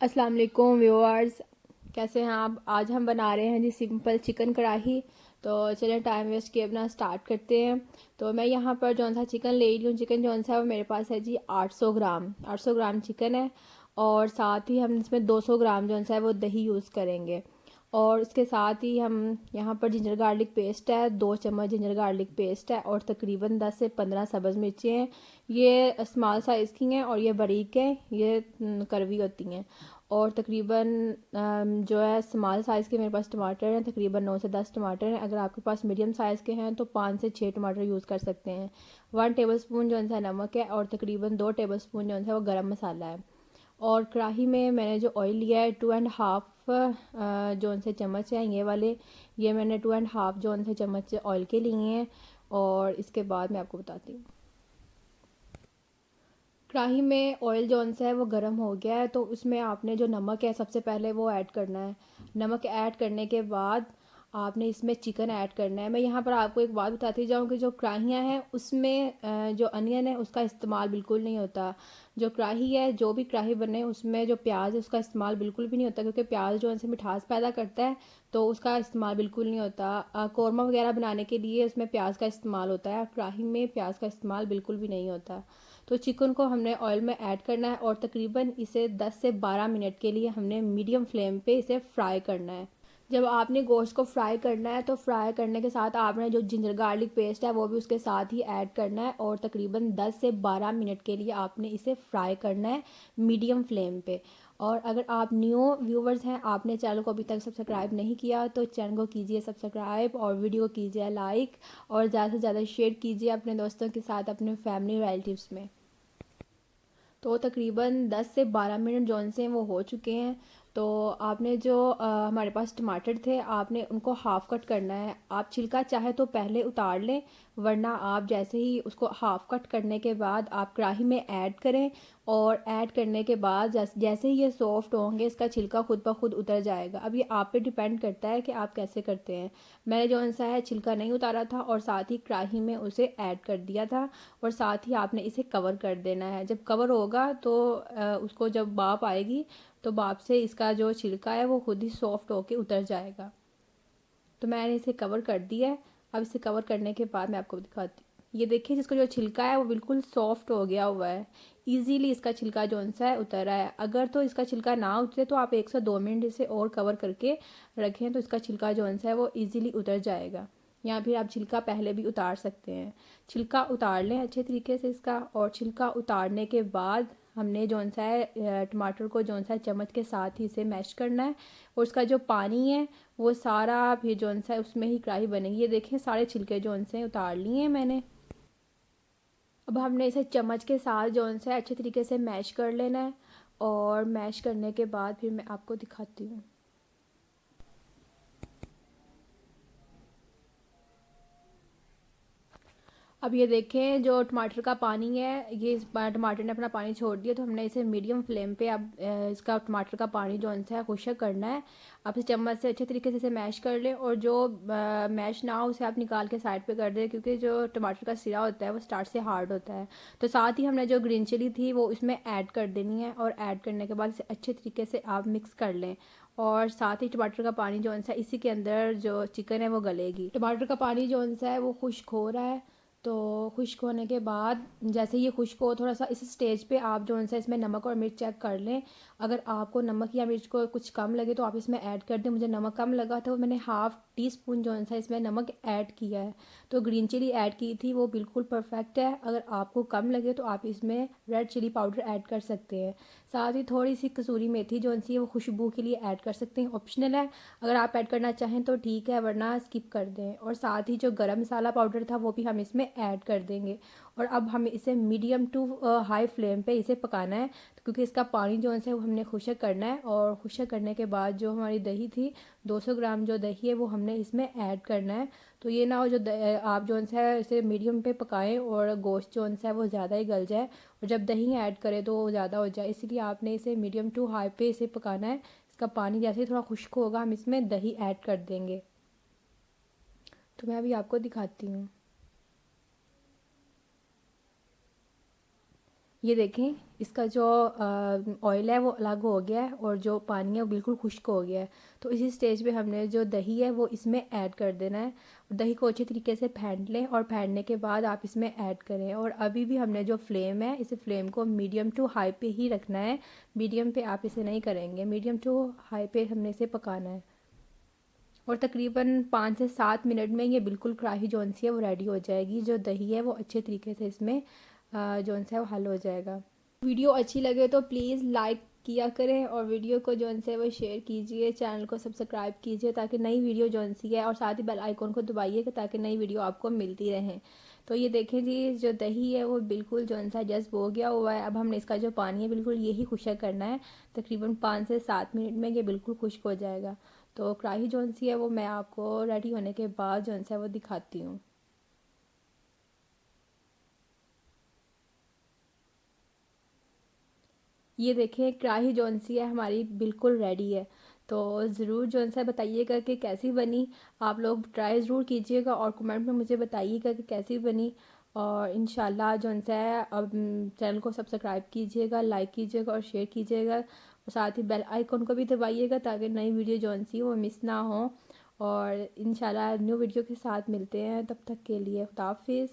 अस्सलाम वालेकुम व्यूअर्स, कैसे हैं आप। आज हम बना रहे हैं जी सिंपल चिकन कढ़ाई। तो चलिए टाइम वेस्ट किए अपना स्टार्ट करते हैं। तो मैं यहाँ पर जौन सा चिकन ले रही हूँ, चिकन जौन सा है वो मेरे पास है जी 800 ग्राम 800 ग्राम चिकन है। और साथ ही हम इसमें 200 ग्राम जौन सा है वो दही यूज़ करेंगे। और उसके साथ ही हम यहाँ पर जिंजर गार्लिक पेस्ट है, 2 चम्मच जिंजर गार्लिक पेस्ट है, और तकरीबन 10 से 15 सब्ज़ मिर्चें हैं। ये स्मॉल साइज़ की हैं और ये बारीक हैं, ये करवी होती हैं। और तकरीबन जो है स्मॉल साइज़ के मेरे पास टमाटर हैं, तकरीबन 9 से 10 टमाटर हैं। अगर आपके पास मीडियम साइज़ के हैं तो 5 से 6 टमाटर यूज़ कर सकते हैं। 1 टेबलस्पून जो सा नमक है, और तकरीबन 2 टेबलस्पून जो है वो गरम मसाला है। और कढ़ाई में मैंने जो ऑयल लिया है 2.5 जो से चम्मच हैं ये वाले, ये मैंने 2.5 जो से चम्मच ऑयल के लिए हैं। और इसके बाद मैं आपको बताती हूँ। कढ़ाई में ऑयल जौन सा है वो गर्म हो गया है, तो उसमें आपने जो नमक है सबसे पहले वो ऐड करना है। नमक ऐड करने के बाद आपने इसमें चिकन ऐड करना है। मैं यहाँ पर आपको एक बात बताती जाऊँ कि जो कढ़ाइयाँ हैं उसमें जो अनियन है उसका इस्तेमाल बिल्कुल नहीं होता। जो कढ़ाई है, जो भी कढ़ाई बने उसमें जो प्याज है उसका इस्तेमाल बिल्कुल भी नहीं होता, क्योंकि प्याज जो है मिठास पैदा करता है, तो उसका इस्तेमाल बिल्कुल नहीं होता। कौरमा वगैरह बनाने के लिए उसमें प्याज का इस्तेमाल होता है, कढ़ाई में प्याज का इस्तेमाल बिल्कुल भी नहीं होता। तो चिकन को हमने ऑयल में ऐड करना है, और तकरीबन इसे 10 से 12 मिनट के लिए हमने मीडियम फ्लेम पे इसे फ्राई करना है। जब आपने गोश्त को फ्राई करना है तो फ्राई करने के साथ आपने जो जिंजर गार्लिक पेस्ट है वो भी उसके साथ ही ऐड करना है, और तकरीबन 10 से 12 मिनट के लिए आपने इसे फ्राई करना है मीडियम फ्लेम पे। और अगर आप न्यू व्यूवर्स हैं, आपने चैनल को अभी तक सब्सक्राइब नहीं किया तो चैनल को कीजिए सब्सक्राइब, और वीडियो को कीजिए लाइक, और ज़्यादा से ज़्यादा शेयर कीजिए अपने दोस्तों के साथ, अपने फैमिली रिलेटिव्स में। तो तकरीबन 10 से 12 मिनट जौन से वो हो चुके हैं। तो आपने जो हमारे पास टमाटर थे आपने उनको हाफ़ कट करना है। आप छिलका चाहे तो पहले उतार लें, वरना आप जैसे ही उसको हाफ़ कट करने के बाद आप कढ़ाई में ऐड करें, और ऐड करने के बाद जैसे ही ये सॉफ्ट होंगे इसका छिलका खुद ब खुद उतर जाएगा। अब ये आप पे डिपेंड करता है कि आप कैसे करते हैं। मैंने जो सा है छिलका नहीं उतारा था, और साथ ही कढ़ाई में उसे ऐड कर दिया था। और साथ ही आपने इसे कवर कर देना है। जब कवर होगा तो उसको जब भाप आएगी तो भाप से इसका जो छिलका है वो खुद ही सॉफ्ट होके उतर जाएगा। तो मैंने इसे कवर कर दिया है। अब इसे कवर करने के बाद मैं आपको दिखाती हूँ। ये देखिए, जिसका जो छिलका है वो बिल्कुल सॉफ्ट हो गया हुआ है। इजीली इसका छिलका जो सा है उतर रहा है। अगर तो इसका छिलका ना उतरे तो आप 1 से 2 मिनट इसे और कवर करके रखें, तो इसका छिलका जो सा है वो ईज़िली उतर जाएगा। या फिर आप छिलका पहले भी उतार सकते हैं। छिलका उतार लें अच्छे तरीके से इसका, और छिलका उतारने के बाद हमने जौन सा है टमाटर को जौन सा है चम्मच के साथ ही इसे मैश करना है। और उसका जो पानी है वो सारा फिर जौन सा है उसमें ही कढ़ाई बनेगी। ये देखें, सारे छिलके जौन से उतार लिए हैं मैंने। अब हमने इसे चम्मच के साथ जौन सा है अच्छे तरीके से मैश कर लेना है, और मैश करने के बाद फिर मैं आपको दिखाती हूँ। अब ये देखें, जो टमाटर का पानी है ये टमाटर ने अपना पानी छोड़ दिया, तो हमने इसे मीडियम फ्लेम पे अब इसका टमाटर का पानी जो है खुश्क करना है। अब इसे चम्मच से अच्छे तरीके से इसे मैश कर लें, और जो मैश ना हो उसे आप निकाल के साइड पे कर दें, क्योंकि जो टमाटर का सिरा होता है वो स्टार्ट से हार्ड होता है। तो साथ ही हमने जो ग्रीन चिली थी वो इसमें ऐड कर देनी है, और ऐड करने के बाद इसे अच्छे तरीके से आप मिक्स कर लें। और साथ ही टमाटर का पानी जो सा इसी के अंदर जो चिकन है वो गलेगी। टमाटर का पानी जो सा है वो खुश्क हो रहा है। तो खुश्क होने के बाद जैसे ये खुश्क हो थोड़ा सा, इस स्टेज पे आप जो सा इसमें नमक और मिर्च चेक कर लें। अगर आपको नमक या मिर्च को कुछ कम लगे तो आप इसमें ऐड कर दें। मुझे नमक कम लगा तो मैंने हाफ़ टी स्पून जो सा इसमें नमक ऐड किया है। तो ग्रीन चिली ऐड की थी वो बिल्कुल परफेक्ट है। अगर आपको कम लगे तो आप इसमें रेड चिली पाउडर ऐड कर सकते हैं। साथ ही थोड़ी सी कसूरी मेथी जो सी वो खुशबू के लिए ऐड कर सकते हैं, ऑप्शनल है। अगर आप ऐड करना चाहें तो ठीक है, वरना स्किप कर दें। और साथ ही जो गरम मसाला पाउडर था वो भी हम इसमें ऐड कर देंगे। और अब हमें इसे मीडियम टू हाई फ्लेम पे इसे पकाना है, क्योंकि इसका पानी जो है वो हमने खुश्क करना है। और खुश्क करने के बाद जो हमारी दही थी 200 ग्राम जो दही है वो हमने इसमें ऐड करना है। तो ये ना हो जो आप जो है इसे मीडियम पे पकाएं और गोश्त जो है वो ज़्यादा ही गल जाए, और जब दही ऐड करें तो वो ज़्यादा हो जाए। इसलिए आपने इसे मीडियम टू हाई पे इसे पकाना है। इसका पानी जैसे ही थोड़ा खुश्क होगा हम इसमें दही ऐड कर देंगे। तो मैं अभी आपको दिखाती हूँ। ये देखें, इसका जो ऑयल है वो अलग हो गया है और जो पानी है वो बिल्कुल खुश्क हो गया है। तो इसी स्टेज पे हमने जो दही है वो इसमें ऐड कर देना है। दही को अच्छी तरीके से फेंट लें और फेंटने के बाद आप इसमें ऐड करें। और अभी भी हमने जो फ्लेम है, इस फ्लेम को मीडियम टू हाई पे ही रखना है। मीडियम पे आप इसे नहीं करेंगे, मीडियम टू हाई पे हमने इसे पकाना है। और तकरीबन 5 से 7 मिनट में ये बिल्कुल कढ़ाई जौन सी है वो रेडी हो जाएगी। जो दही है वो अच्छे तरीके से इसमें जौन सा है वो हल हो जाएगा। वीडियो अच्छी लगे तो प्लीज़ लाइक किया करें और वीडियो को जौन से वो शेयर कीजिए, चैनल को सब्सक्राइब कीजिए ताकि नई वीडियो जौन सी है, और साथ ही बेल आइकॉन को दबाइएगा ताकि नई वीडियो आपको मिलती रहें। तो ये देखें जी, जो दही है वो बिल्कुल जौन सा जज्ब हो गया हुआ है। अब हमने इसका जो पानी है बिल्कुल यही खुश्क करना है। तकरीबन 5 से 7 मिनट में ये बिल्कुल खुश्क हो जाएगा। तो कढ़ाई जौन सी है वो मैं आपको रेडी होने के बाद जौन सा है वो दिखाती हूँ। ये देखें कढ़ाई जौन सी है हमारी बिल्कुल रेडी है। तो ज़रूर जौन सा बताइएगा कि कैसी बनी। आप लोग ट्राई ज़रूर कीजिएगा और कमेंट में मुझे बताइएगा कि कैसी बनी। और इंशाल्लाह जौन सा है अब चैनल को सब्सक्राइब कीजिएगा, लाइक कीजिएगा और शेयर कीजिएगा, और साथ ही बेल आइकन को भी दबाइएगा ताकि नई वीडियो जौन सी वो मिस ना हो। और इंशाल्लाह न्यू वीडियो के साथ मिलते हैं, तब तक के लिए खुदा हाफिज़।